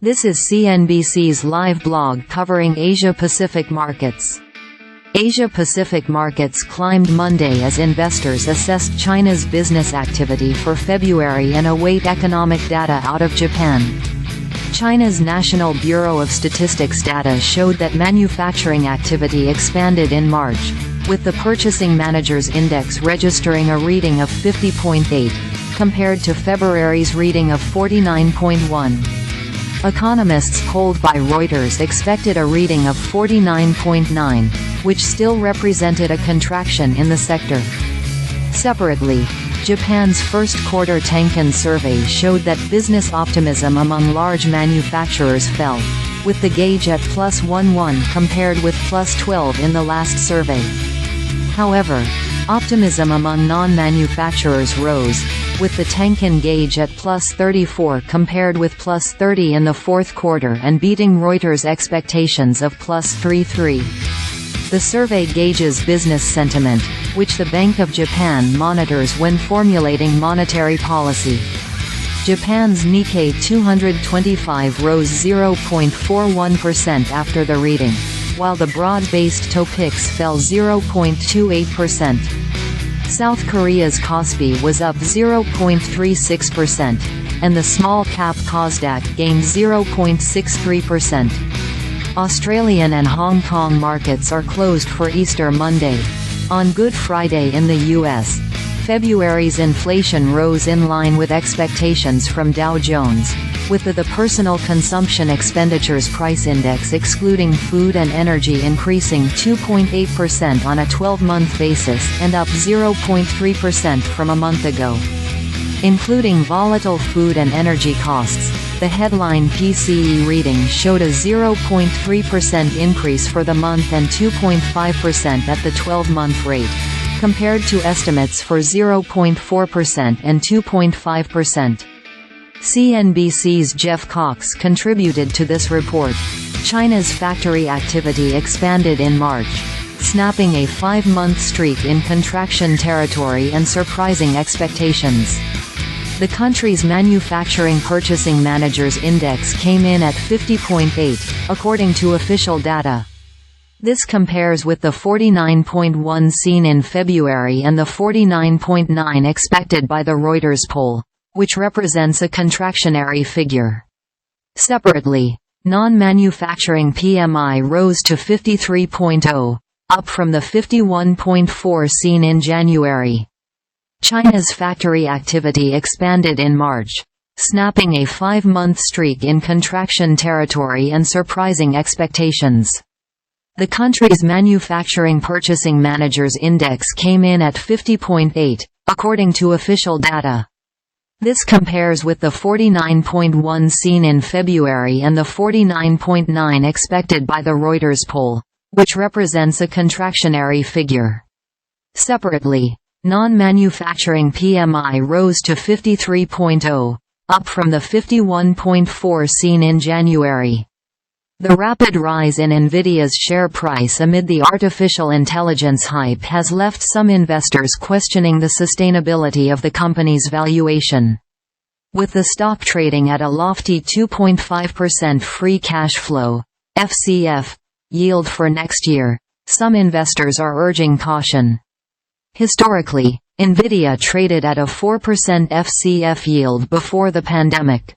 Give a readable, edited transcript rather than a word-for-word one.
This is CNBC's live blog covering Asia-Pacific markets. Asia-Pacific markets climbed Monday as investors assessed China's business activity for February and await economic data out of Japan. China's National Bureau of Statistics data showed that manufacturing activity expanded in March, with the Purchasing Managers' Index registering a reading of 50.8, compared to February's reading of 49.1. Economists polled by Reuters expected a reading of 49.9, which still represented a contraction in the sector. Separately, Japan's first-quarter Tankan survey showed that business optimism among large manufacturers fell, with the gauge at +11 compared with +12 in the last survey. However, optimism among non-manufacturers rose, with the Tankan gauge at +34 compared with +30 in the fourth quarter and beating Reuters' expectations of +33. The survey gauges business sentiment, which the Bank of Japan monitors when formulating monetary policy. Japan's Nikkei 225 rose 0.41% after the reading, while the broad-based Topix fell 0.28%. South Korea's Kospi was up 0.36%, and the small-cap Kosdaq gained 0.63%. Australian and Hong Kong markets are closed for Easter Monday. On Good Friday in the U.S., February's inflation rose in line with expectations from Dow Jones, with the personal consumption expenditures price index excluding food and energy increasing 2.8% on a 12-month basis and up 0.3% from a month ago. Including volatile food and energy costs, the headline PCE reading showed a 0.3% increase for the month and 2.5% at the 12-month rate, compared to estimates for 0.4% and 2.5%. CNBC's Jeff Cox contributed to this report. China's factory activity expanded in March, snapping a 5-month streak in contraction territory and surprising expectations. The country's Manufacturing Purchasing Managers' Index came in at 50.8, according to official data. This compares with the 49.1 seen in February and the 49.9 expected by the Reuters poll, which represents a contractionary figure. Separately, non-manufacturing PMI rose to 53.0, up from the 51.4 seen in January. China's factory activity expanded in March, snapping a 5-month streak in contraction territory and surprising expectations. The country's Manufacturing Purchasing Managers' Index came in at 50.8, according to official data. This compares with the 49.1 seen in February and the 49.9 expected by the Reuters poll, which represents a contractionary figure. Separately, non-manufacturing PMI rose to 53.0, up from the 51.4 seen in January. The rapid rise in Nvidia's share price amid the artificial intelligence hype has left some investors questioning the sustainability of the company's valuation. With the stock trading at a lofty 2.5% free cash flow (FCF) yield for next year, some investors are urging caution. Historically, Nvidia traded at a 4% FCF yield before the pandemic.